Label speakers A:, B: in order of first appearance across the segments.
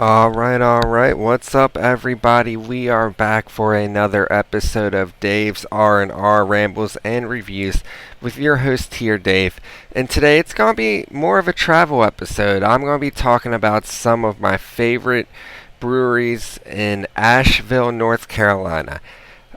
A: All right. What's up, everybody? We are back for another episode of Dave's R&R Rambles and Reviews with your host here, Dave. And today it's going to be more of a travel episode. I'm going to be talking about some of my favorite breweries in Asheville, North Carolina.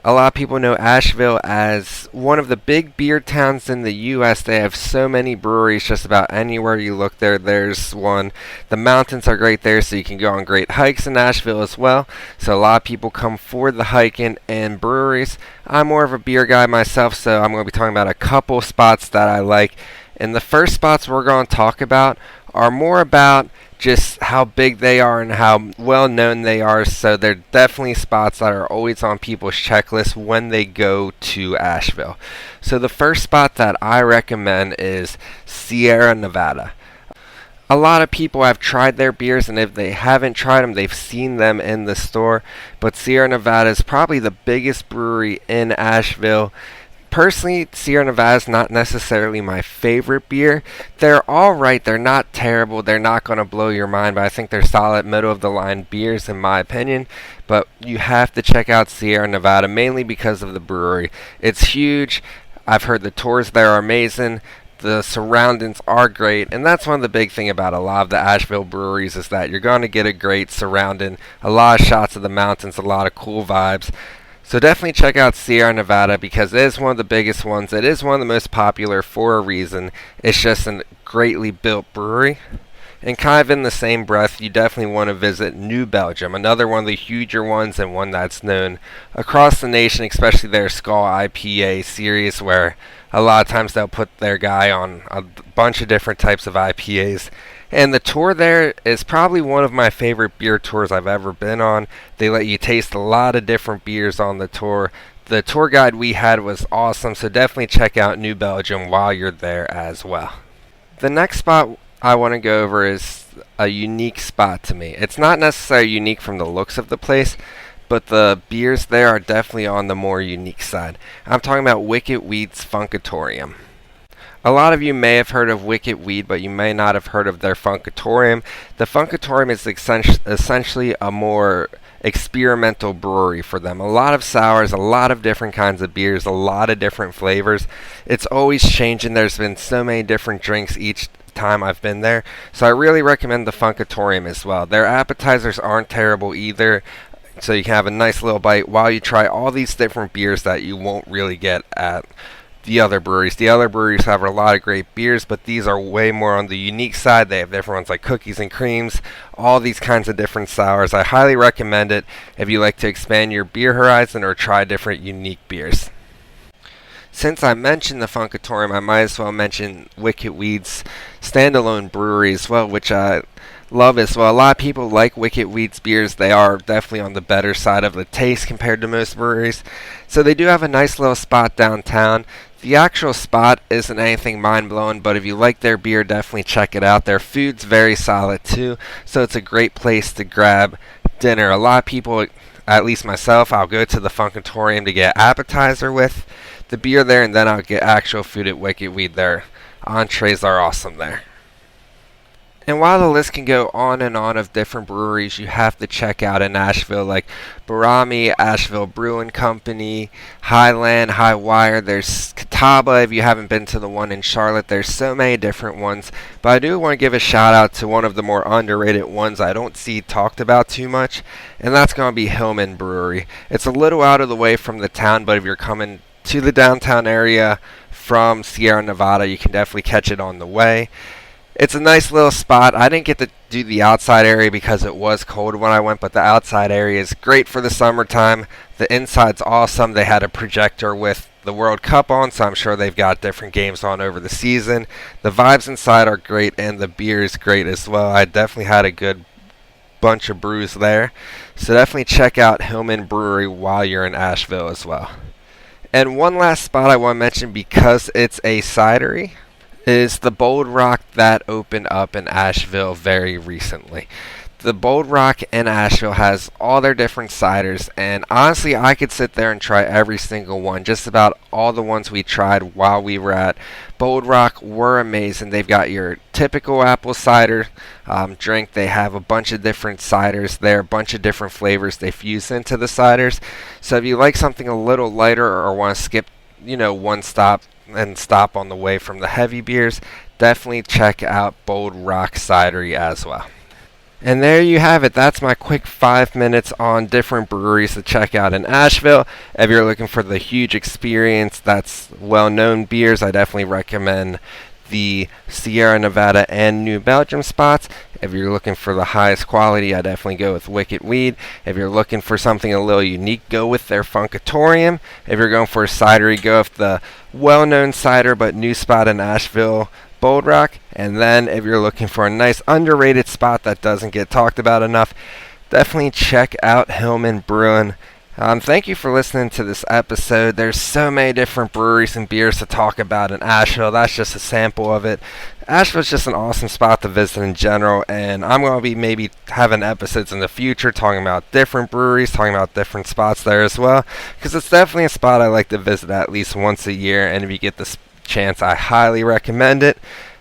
A: A lot of people know Asheville as one of the big beer towns in the U.S. They have so many breweries just about anywhere you look there's one. The mountains are great there, so you can go on great hikes in Asheville as well. So a lot of people come for the hiking and breweries. I'm more of a beer guy myself, so I'm going to be talking about a couple spots that I like. And the first spots we're going to talk about are more about just how big they are and how well known they are. So they're definitely spots that are always on people's checklists when they go to Asheville. So the first spot that I recommend is Sierra Nevada. A lot of people have tried their beers, and if they haven't tried them, they've seen them in the store. But Sierra Nevada is probably the biggest brewery in Asheville. Personally, Sierra Nevada is not necessarily my favorite beer. They're alright, they're not terrible, they're not going to blow your mind, but I think they're solid middle of the line beers in my opinion. But you have to check out Sierra Nevada, mainly because of the brewery. It's huge. I've heard the tours there are amazing. The surroundings are great, and that's one of the big thing about a lot of the Asheville breweries is that you're going to get a great surrounding, a lot of shots of the mountains, a lot of cool vibes. So definitely check out Sierra Nevada because it is one of the biggest ones. It is one of the most popular for a reason. It's just a greatly built brewery. And kind of in the same breath, you definitely want to visit New Belgium, another one of the huger ones and one that's known across the nation, especially their Skull IPA series, where a lot of times they'll put their guy on a bunch of different types of IPAs. And the tour there is probably one of my favorite beer tours I've ever been on. They let you taste a lot of different beers on the tour. The tour guide we had was awesome, so definitely check out New Belgium while you're there as well. The next spot I want to go over is a unique spot to me. It's not necessarily unique from the looks of the place, but the beers there are definitely on the more unique side. I'm talking about Wicked Weed's Funkatorium. A lot of you may have heard of Wicked Weed, but you may not have heard of their Funkatorium. The Funkatorium is essentially a more experimental brewery for them. A lot of sours, a lot of different kinds of beers, a lot of different flavors. It's always changing. There's been so many different drinks each time I've been there. So I really recommend the Funkatorium as well. Their appetizers aren't terrible either. So you can have a nice little bite while you try all these different beers that you won't really get at the other breweries. The other breweries have a lot of great beers, but these are way more on the unique side. They have different ones like cookies and creams, all these kinds of different sours. I highly recommend it if you like to expand your beer horizon or try different unique beers. Since I mentioned the Funkatorium, I might as well mention Wicked Weed's standalone brewery as well, which I love as well. A lot of people like Wicked Weed's beers. They are definitely on the better side of the taste compared to most breweries. So they do have a nice little spot downtown. The actual spot isn't anything mind-blowing, but if you like their beer, definitely check it out. Their food's very solid too, so it's a great place to grab dinner. A lot of people, at least myself, I'll go to the Funkatorium to get appetizer with the beer there, and then I'll get actual food at Wicked Weed. Their entrees are awesome there. And while the list can go on and on of different breweries you have to check out in Asheville, like Barami, Asheville Brewing Company, Highland, High Wire, there's Catawba if you haven't been to the one in Charlotte. There's so many different ones, but I do want to give a shout out to one of the more underrated ones I don't see talked about too much, and that's going to be Hillman Brewery. It's a little out of the way from the town, but if you're coming to the downtown area from Sierra Nevada, you can definitely catch it on the way. It's a nice little spot. I didn't get to do the outside area because it was cold when I went, but the outside area is great for the summertime. The inside's awesome. They had a projector with the World Cup on, so I'm sure they've got different games on over the season. The vibes inside are great, and the beer is great as well. I definitely had a good bunch of brews there. So definitely check out Hillman Brewery while you're in Asheville as well. And one last spot I want to mention because it's a cidery is the Bold Rock that opened up in Asheville very recently. the Bold Rock in Asheville has all their different ciders, and honestly, I could sit there and try every single one. Just about all the ones we tried while we were at Bold Rock were amazing. They've got your typical apple cider drink. They have a bunch of different ciders there, a bunch of different flavors they fuse into the ciders. So if you like something a little lighter or want to skip, one stop and stop on the way from the heavy beers, definitely check out Bold Rock Cidery as well. And there you have it. That's my quick 5 minutes on different breweries to check out in Asheville. If you're looking for the huge experience that's well-known beers, I definitely recommend the Sierra Nevada and New Belgium spots. If you're looking for the highest quality, I definitely go with Wicked Weed. If you're looking for something a little unique, go with their Funkatorium. If you're going for a cidery, go with the well-known cider but new spot in Asheville, Bold Rock. And then if you're looking for a nice underrated spot that doesn't get talked about enough, definitely check out Hillman Brewing. Thank you for listening to this episode. There's so many different breweries and beers to talk about in Asheville. That's just a sample of it. Asheville's just an awesome spot to visit in general, and I'm going to be maybe having episodes in the future talking about different breweries, talking about different spots there as well, because it's definitely a spot I like to visit at least once a year, and if you get this chance, I highly recommend it.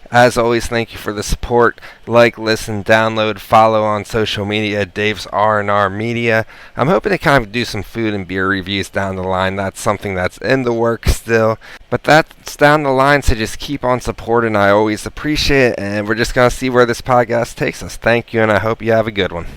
A: As always, thank you for the support. Like, listen, download, follow on social media, Dave's R&R Media. I'm hoping to kind of do some food and beer reviews down the line. That's something that's in the works still. But that's down the line, so just keep on supporting. I always appreciate it, and we're just going to see where this podcast takes us. Thank you, and I hope you have a good one.